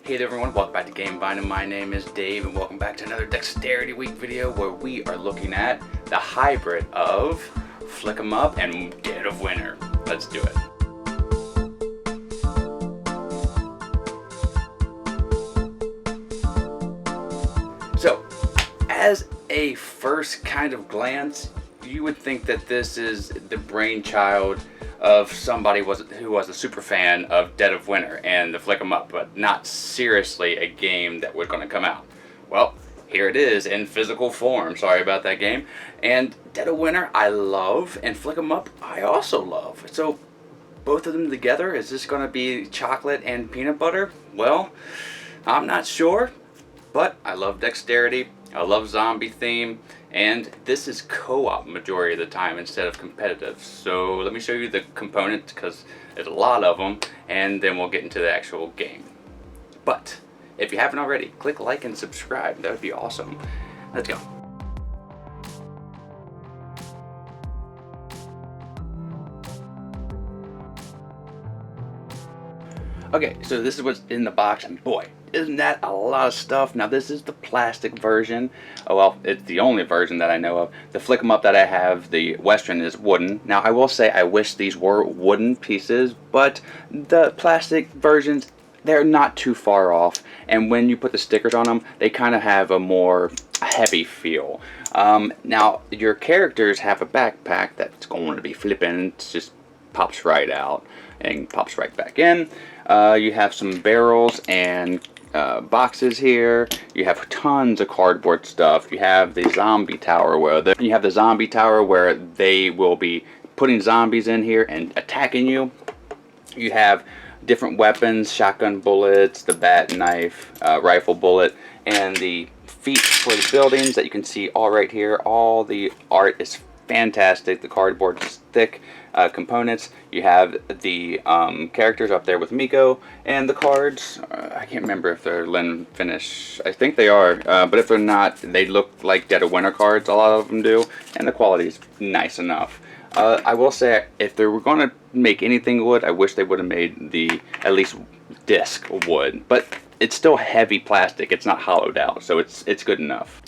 Hey there everyone, welcome back to Game Binding. My name is Dave and welcome back to another Dexterity Week video where we are looking at the hybrid of Flick 'em Up and Dead of Winter. Let's do it. So, as a first kind of glance, you would think that this is the brainchild of somebody who was a super fan of Dead of Winter and the Flick 'em Up, but not seriously a game that was going to come out. Well, here it is in physical form. Sorry about that game. And Dead of Winter I love, and Flick 'em Up I also love. So both of them together, is this going to be chocolate and peanut butter? Well, I'm not sure, but I love dexterity. I love zombie theme, and this is co-op majority of the time instead of competitive. So let me show you the components because there's a lot of them, and then we'll get into the actual game. But if you haven't already, click like and subscribe. That would be awesome. Let's go. Okay, so this is what's in the box, and boy, isn't that a lot of stuff. Now this is the plastic version. Oh well, it's the only version that I know of. The Flick 'em Up that I have, the Western, is wooden. Now I will say I wish these were wooden pieces, but the plastic versions, they're not too far off. And when you put the stickers on them, they kind of have a more heavy feel. Now your characters have a backpack that's going to be flipping. It just pops right out and pops right back in. You have some barrels and boxes here. You have tons of cardboard stuff. You have the zombie tower where they will be putting zombies in here and attacking you. You have different weapons, shotgun bullets, the bat knife, rifle bullet, and the feet for the buildings that you can see all right here. All the art is fantastic. The cardboard is thick. Components. You have the characters up there with Miko, and the cards. I can't remember if they're Lin Finish. I think they are, but if they're not, they look like Dead of Winter cards. A lot of them do, and the quality is nice enough. I will say, if they were going to make anything wood, I wish they would have made the at least disc wood, but it's still heavy plastic. It's not hollowed out, so it's good enough.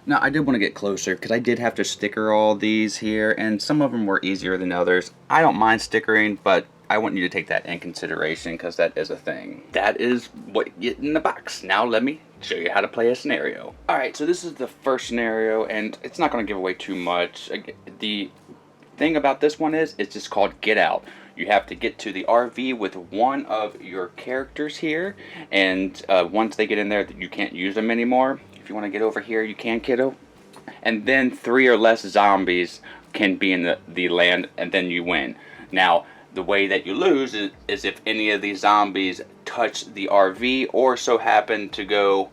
Now, I did want to get closer because I did have to sticker all these here, and some of them were easier than others. I don't mind stickering, but I want you to take that in consideration because that is a thing. That is what you get in the box. Now, let me show you how to play a scenario. Alright, so this is the first scenario, and it's not going to give away too much. The thing about this one is, it's just called Get Out. You have to get to the RV with one of your characters here, and once they get in there, you can't use them anymore. If you want to get over here, you can, kiddo. And then 3 or less zombies can be in the land, and then you win. Now, the way that you lose is if any of these zombies touch the RV or so happen to go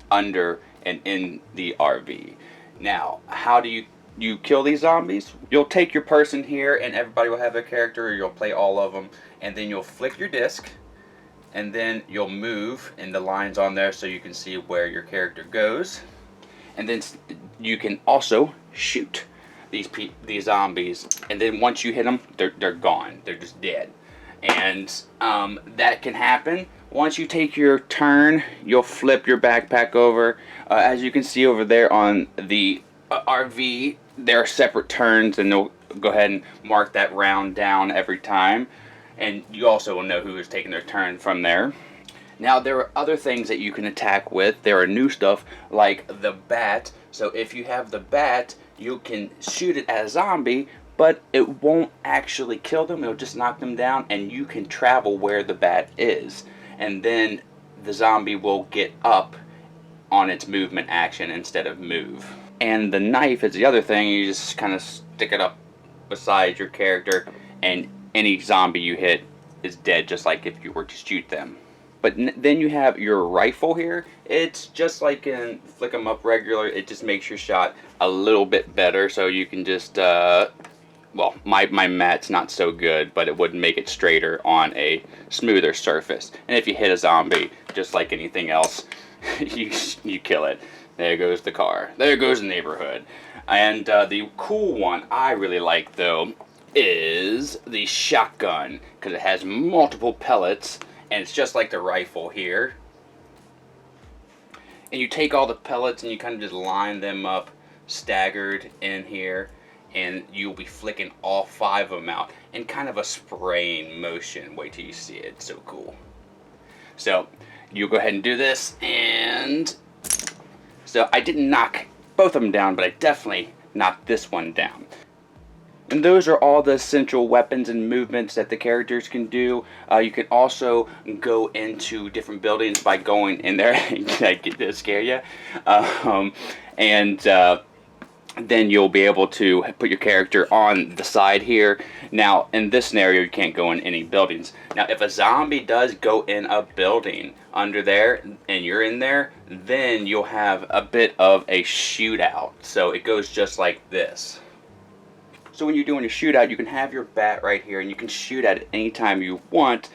under and in the RV. Now, how do you kill these zombies? You'll take your person here, and everybody will have a character, or you'll play all of them, and then you'll flick your disc, and then you'll move in the lines on there so you can see where your character goes. And then you can also shoot these zombies, and then once you hit them, they're gone. They're just dead. And that can happen. Once you take your turn, you'll flip your backpack over. As you can see over there on the RV, there are separate turns, and they'll go ahead and mark that round down every time. And you also will know who is taking their turn from there. Now, there are other things that you can attack with. There are new stuff like the bat. So if you have the bat, you can shoot it at a zombie, but it won't actually kill them. It'll just knock them down, and you can travel where the bat is. And then the zombie will get up on its movement action instead of move. And the knife is the other thing. You just kind of stick it up beside your character, and any zombie you hit is dead, just like if you were to shoot them. But then you have your rifle here. It's just like in Flick 'em Up regular. It just makes your shot a little bit better, so you can just, well, my mat's not so good, but it would make it straighter on a smoother surface. And if you hit a zombie, just like anything else, you kill it. There goes the car. There goes the neighborhood. And the cool one I really like, though, is the shotgun, because it has multiple pellets and it's just like the rifle here. And you take all the pellets and you kind of just line them up staggered in here, and you'll be flicking all 5 of them out in kind of a spraying motion. Wait till you see it. It's so cool. So you go ahead and do this, and so I didn't knock both of them down, but I definitely knocked this one down. And those are all the essential weapons and movements that the characters can do. You can also go into different buildings by going in there. I get to scare you. Then you'll be able to put your character on the side here. Now, in this scenario, you can't go in any buildings. Now, if a zombie does go in a building under there, and you're in there, then you'll have a bit of a shootout. So it goes just like this. So when you're doing a shootout, you can have your bat right here, and you can shoot at it anytime you want,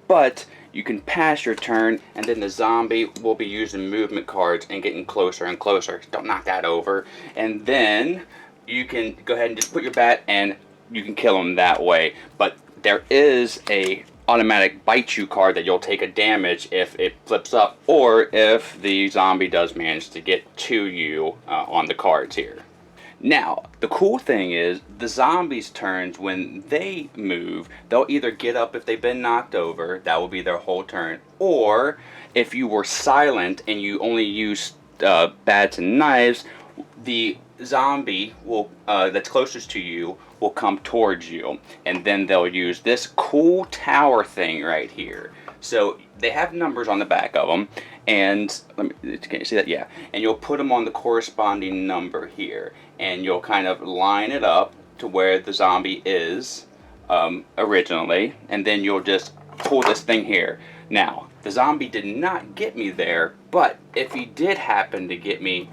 but you can pass your turn, and then the zombie will be using movement cards and getting closer and closer. Don't knock that over. And then you can go ahead and just put your bat, and you can kill them that way. But there is a automatic bite you card that you'll take a damage if it flips up, or if the zombie does manage to get to you on the cards here. Now, the cool thing is, the zombies' turns, when they move, they'll either get up if they've been knocked over, that will be their whole turn, or if you were silent and you only used bats and knives, the zombie will that's closest to you will come towards you, and then they'll use this cool tower thing right here. So they have numbers on the back of them, and can you see that? Yeah. And you'll put them on the corresponding number here, and you'll kind of line it up to where the zombie is originally, and then you'll just pull this thing here. Now, the zombie did not get me there, but if he did happen to get me,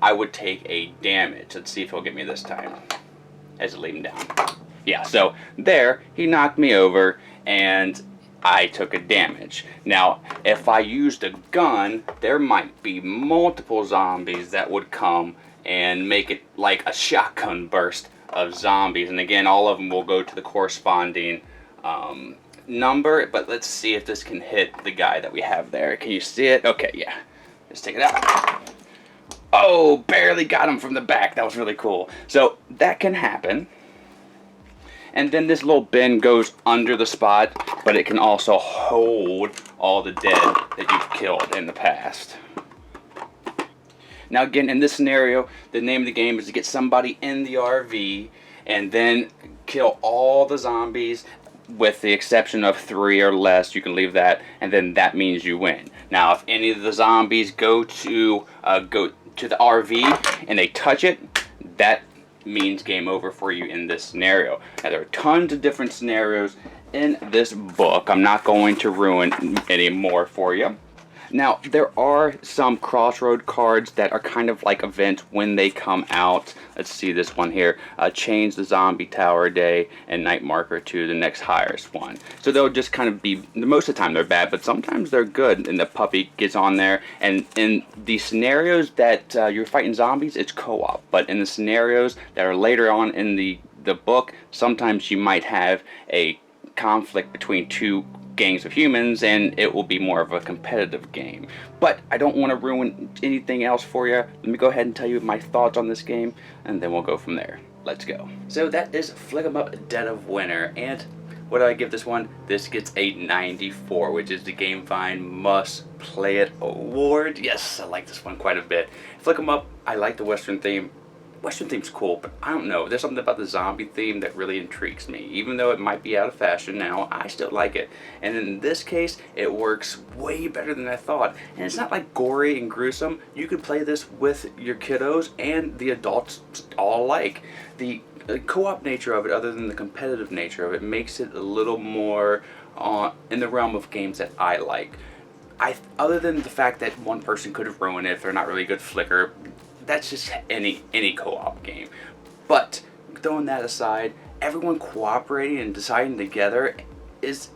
I would take a damage. Let's see if he'll get me this time. As I lay him down. Yeah, so there, he knocked me over, and I took a damage. Now, if I used a gun, there might be multiple zombies that would come and make it like a shotgun burst of zombies. And again, all of them will go to the corresponding number. But let's see if this can hit the guy that we have there. Can you see it? Okay, yeah. Let's take it out. Oh, barely got him from the back. That was really cool. So that can happen. And then this little bin goes under the spot, but it can also hold all the dead that you've killed in the past. Now again, in this scenario, the name of the game is to get somebody in the RV and then kill all the zombies with the exception of 3 or less. You can leave that, and then that means you win. Now, if any of the zombies go to the RV and they touch it, that means game over for you in this scenario. Now, there are tons of different scenarios in this book. I'm not going to ruin any more for you. Now, there are some Crossroad cards that are kind of like events when they come out. Let's see this one here. Change the zombie tower day and night marker to the next highest one. So they'll just kind of be, most of the time they're bad, but sometimes they're good. And the puppy gets on there. And in the scenarios that you're fighting zombies, it's co-op. But in the scenarios that are later on in the book, sometimes you might have a conflict between 2 gangs of humans, and it will be more of a competitive game. But I don't want to ruin anything else for you. Let me go ahead and tell you my thoughts on this game, and then we'll go from there. Let's go. So that is Flick 'em Up Dead of Winter, and what do I give this one? This gets a 94, which is the GameFind Must Play It Award. Yes, I like this one quite a bit. Flick 'em Up, I like the Western theme. Western theme's cool, but I don't know. There's something about the zombie theme that really intrigues me. Even though it might be out of fashion now, I still like it. And in this case, it works way better than I thought. And it's not like gory and gruesome. You could play this with your kiddos and the adults all alike. The co-op nature of it, other than the competitive nature of it, makes it a little more in the realm of games that I like. Other than the fact that one person could have ruined it if they're not really a good flicker, that's just any co-op game. But throwing that aside, everyone cooperating and deciding together is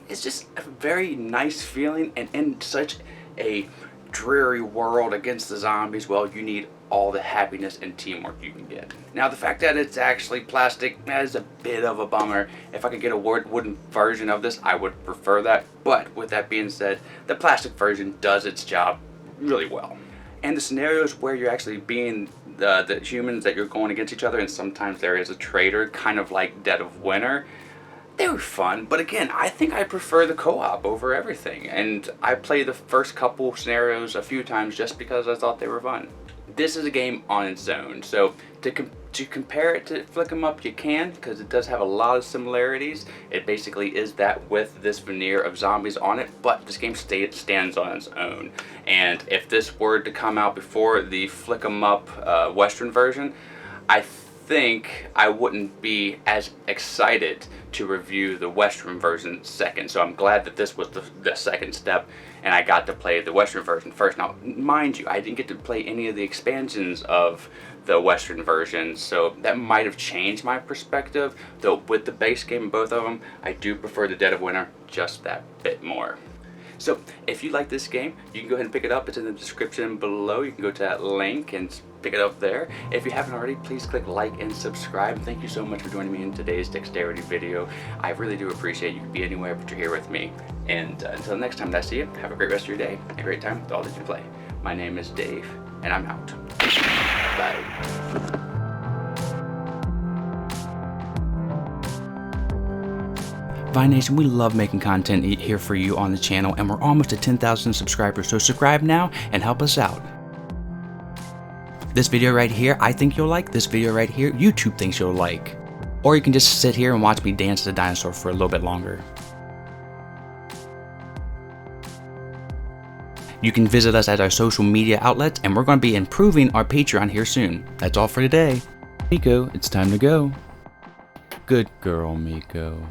just a very nice feeling, and in such a dreary world against the zombies, well, you need all the happiness and teamwork you can get. Now, the fact that it's actually plastic is a bit of a bummer. If I could get a wooden version of this, I would prefer that. But with that being said, the plastic version does its job really well. And the scenarios where you're actually being the humans that you're going against each other, and sometimes there is a traitor, kind of like Dead of Winter, they were fun. But again, I think I prefer the co-op over everything. And I played the first couple scenarios a few times just because I thought they were fun. This is a game on its own, so to compare it to Flick 'em Up, you can, because it does have a lot of similarities. It basically is that with this veneer of zombies on it, but this game stands on its own. And if this were to come out before the Flick 'em Up Western version, I think I wouldn't be as excited to review the Western version second. So I'm glad that this was the second step and I got to play the Western version first. Now, mind you, I didn't get to play any of the expansions of the Western version, so that might have changed my perspective, though with the base game, both of them, I do prefer the Dead of Winter just that bit more. So if you like this game, you can go ahead and pick it up. It's in the description below. You can go to that link and pick it up there. If you haven't already, please click like and subscribe. Thank you so much for joining me in today's dexterity video. I really do appreciate you. Could be anywhere, but you're here with me. And until next time that I see you, have a great rest of your day, and a great time with all that you play. My name is Dave, and I'm out. Bye. Vine Nation, we love making content here for you on the channel, and we're almost at 10,000 subscribers, so subscribe now and help us out. This video right here, I think you'll like. This video right here, YouTube thinks you'll like. Or you can just sit here and watch me dance the dinosaur for a little bit longer. You can visit us at our social media outlets, and we're going to be improving our Patreon here soon. That's all for today. Miko, it's time to go. Good girl, Miko.